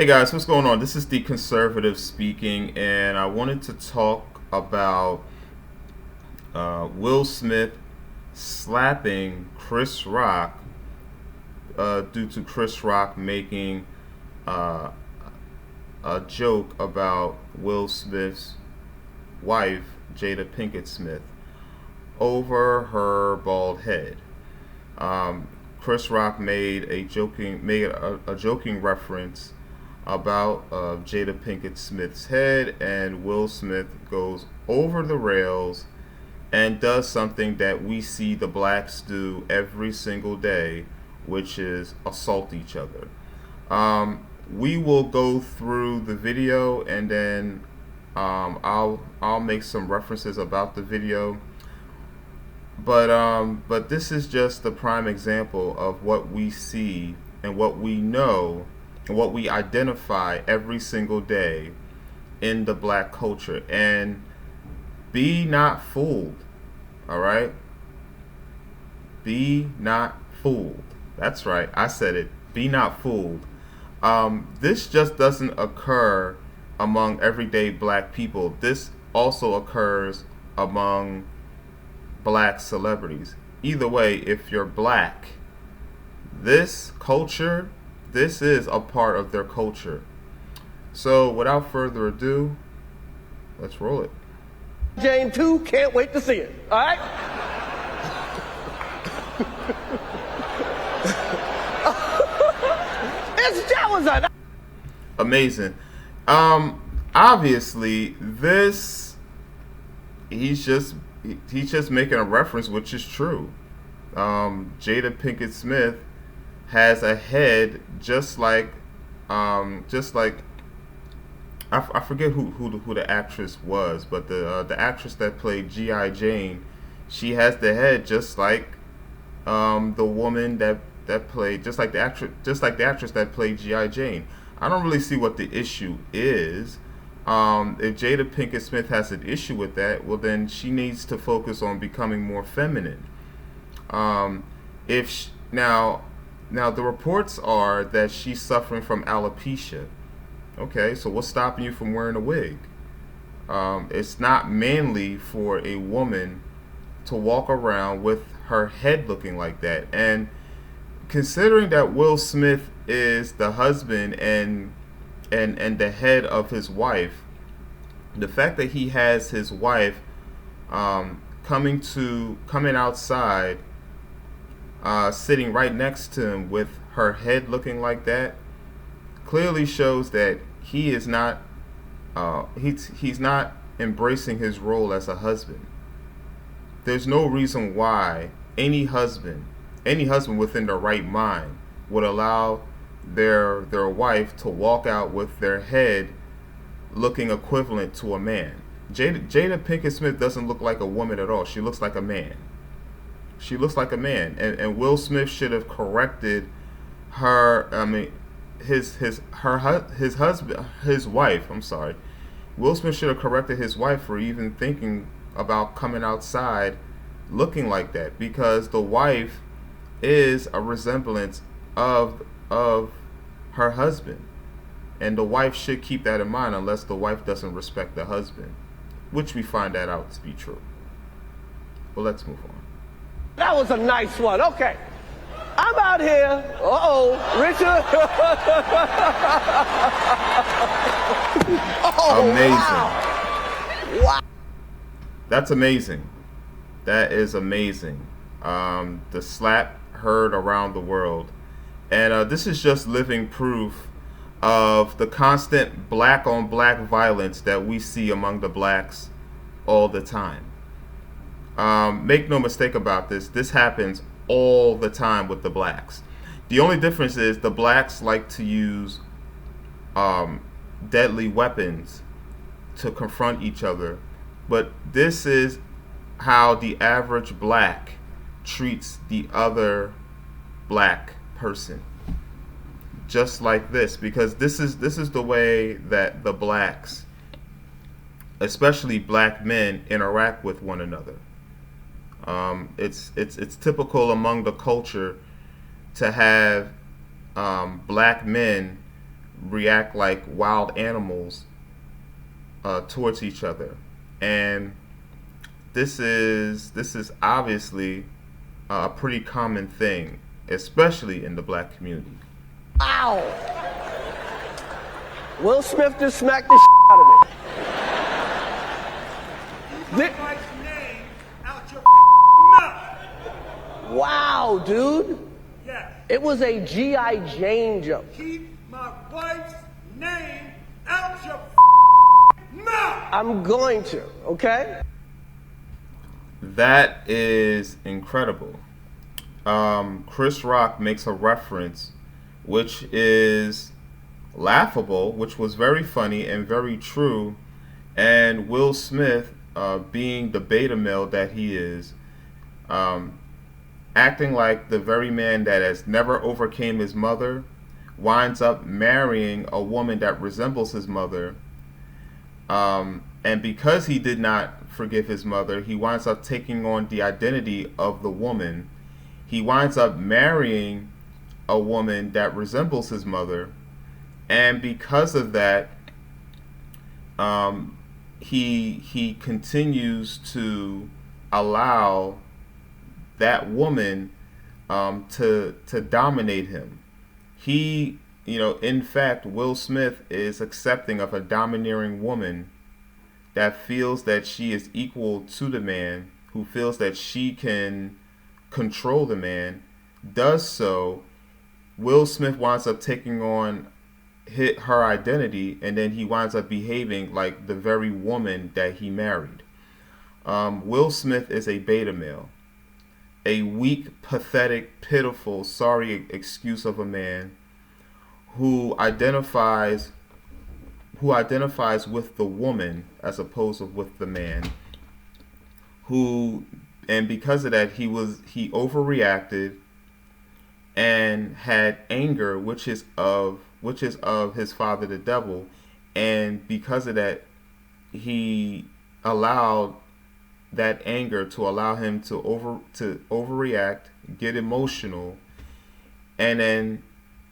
Hey guys, what's going on? This is the conservative speaking, and I wanted to talk about Will Smith slapping Chris Rock due to Chris Rock making uh, a joke about Will Smith's wife, Jada Pinkett Smith, over her bald head. Um, Chris Rock made a joking reference about Jada Pinkett Smith's head, and Will Smith goes over the rails and does something that we see the blacks do every single day, which is assault each other. We will go through the video, and then I'll make some references about the video. But this is just the prime example of what we see and what we know and what we identify every single day in the black culture. And be not fooled, all right? Be not fooled. That's right, I said it. Be not fooled. This just doesn't occur among everyday black people. This also occurs among black celebrities. Either way, if you're black, this culture, this is a part of their culture. So without further ado, let's roll it. Jane 2, can't wait to see it. All right? That was a... Amazing. Obviously, this he's just making a reference, which is true. Jada Pinkett Smith has a head just like I forget who the actress was, but the actress that played G.I. Jane, she has the head just like the woman that played, just like the actress that played G.I. Jane. I don't really see what the issue is. If Jada Pinkett Smith has an issue with that, well then she needs to focus on becoming more feminine. Now the reports are that she's suffering from alopecia. Okay, so what's stopping you from wearing a wig? It's not manly for a woman to walk around with her head looking like that. And considering that Will Smith is the husband and the head of his wife, the fact that he has his wife coming outside, sitting right next to him with her head looking like that, clearly shows that he is not he's not embracing his role as a husband. There's no reason why any husband within their right mind would allow their wife to walk out with their head looking equivalent to a man. Jada Pinkett Smith doesn't look like a woman at all. She looks like a man. She looks like a man, and Will Smith should have corrected her. I mean, his wife. I'm sorry. Will Smith should have corrected his wife for even thinking about coming outside looking like that, because the wife is a resemblance of her husband, and the wife should keep that in mind unless the wife doesn't respect the husband, which we find that out to be true. Well, let's move on. That was a nice one. Okay. I'm out here. Richard. Amazing. Wow. That's amazing. That is amazing. The slap heard around the world. And this is just living proof of the constant black on black violence that we see among the blacks all the time. Make no mistake about this. This happens all the time with the blacks. The only difference is the blacks like to use deadly weapons to confront each other. But this is how the average black treats the other black person. Just like this, because this is the way that the blacks, especially black men, interact with one another. It's typical among the culture to have black men react like wild animals towards each other. And this is obviously a pretty common thing, especially in the black community. Ow! Will Smith just smacked the out of me. Keep my wife's name out your mouth. Wow, dude. Yes. It was a G.I. Jane jump. Keep my wife's name out your mouth. I'm going to, okay? That is incredible. Chris Rock makes a reference which is laughable, which was very funny and very true. And Will Smith, being the beta male that he is, acting like the very man that has never overcame his mother, winds up marrying a woman that resembles his mother. And because he did not forgive his mother, he winds up taking on the identity of the woman. He winds up marrying a woman that resembles his mother. And because of that, he continues to allow that woman to dominate him. He, in fact, Will Smith is accepting of a domineering woman that feels that she is equal to the man, who feels that she can control the man, does so. Will Smith winds up taking on her identity, and then he winds up behaving like the very woman that he married. Will Smith is a beta male, a weak, pathetic, pitiful, sorry excuse of a man who identifies with the woman as opposed to with the man. And because of that, he overreacted and had anger, which is of his father, the devil. And because of that, he allowed that anger to allow him to overreact, get emotional, and then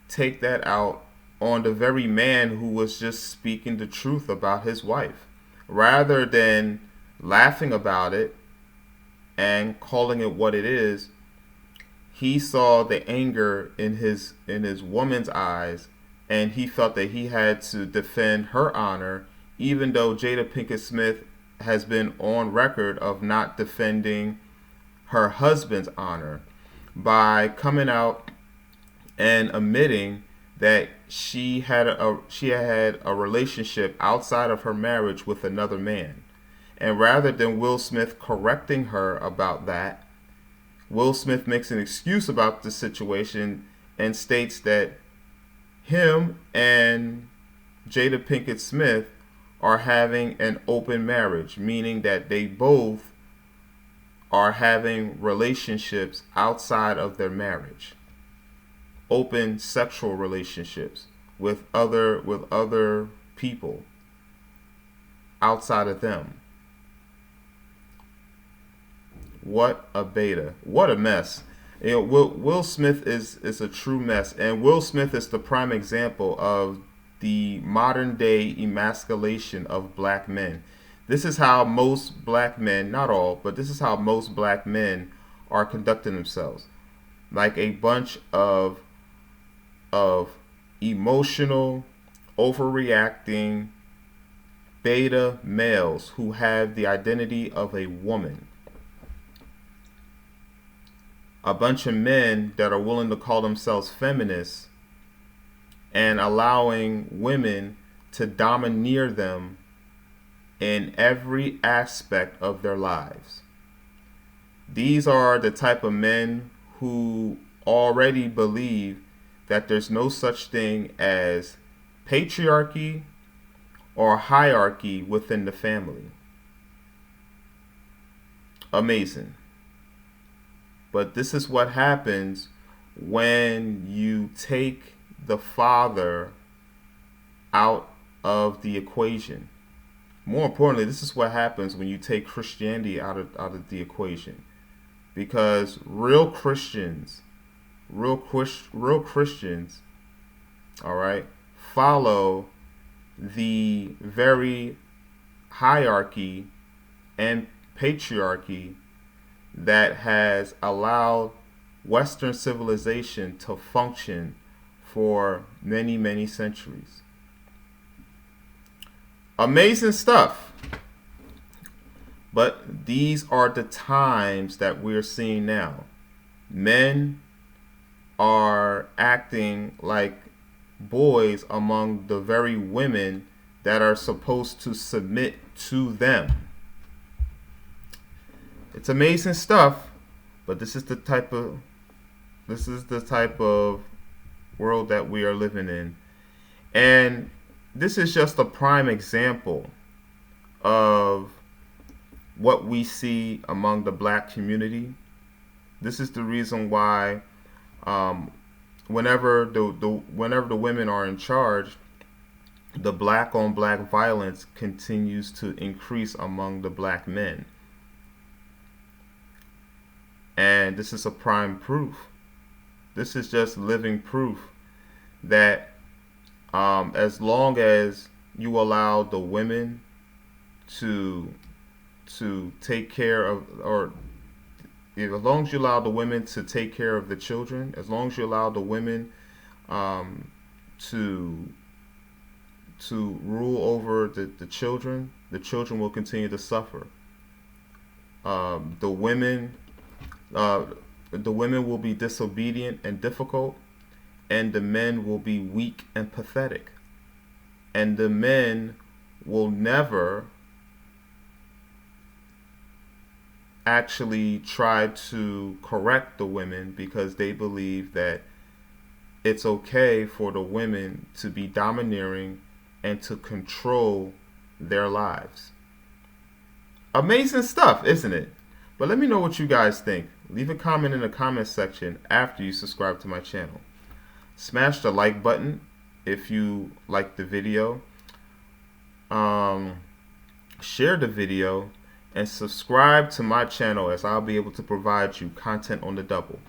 take that out on the very man who was just speaking the truth about his wife. Rather than laughing about it and calling it what it is, he saw the anger in his woman's eyes, and he felt that he had to defend her honor, even though Jada Pinkett Smith has been on record of not defending her husband's honor, by coming out and admitting that she had a relationship outside of her marriage with another man. And rather than Will Smith correcting her about that, Will Smith makes an excuse about the situation and states that him and Jada Pinkett Smith are having an open marriage, meaning that they both are having relationships outside of their marriage. Open sexual relationships with other people outside of them. What a beta. What a mess. Will Smith is a true mess, and Will Smith is the prime example of the modern day emasculation of black men. This is how most black men, not all, but this is how most black men are conducting themselves. Like a bunch of emotional, overreacting beta males who have the identity of a woman. A bunch of men that are willing to call themselves feminists and allowing women to domineer them in every aspect of their lives. These are the type of men who already believe that there's no such thing as patriarchy or hierarchy within the family. Amazing. But this is what happens when you take the father out of the equation. More importantly, this is what happens when you take Christianity out of the equation. Because real Christians, all right, follow the very hierarchy and patriarchy that has allowed Western civilization to function for many, many centuries. Amazing stuff. But these are the times that we're seeing now. Men are acting like boys among the very women that are supposed to submit to them. It's amazing stuff, but this is the type of world that we are living in. And this is just a prime example of what we see among the black community. This is the reason why whenever the women are in charge, the black on black violence continues to increase among the black men. And this is a prime proof. This is just living proof that as long as you allow the women to take care of, or as long as you allow the women to take care of the children, as long as you allow the women to rule over the children will continue to suffer. The women will be disobedient and difficult, and the men will be weak and pathetic. And the men will never actually try to correct the women, because they believe that it's okay for the women to be domineering and to control their lives. Amazing stuff, isn't it? But let me know what you guys think. Leave a comment in the comment section after you subscribe to my channel. Smash the like button if you like the video. Share the video and subscribe to my channel, as I'll be able to provide you content on the double.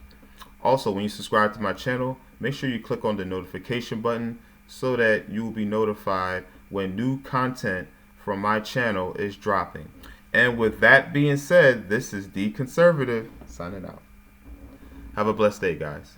Also, when you subscribe to my channel, make sure you click on the notification button so that you will be notified when new content from my channel is dropping. And with that being said, this is D Conservative signing out. Have a blessed day, guys.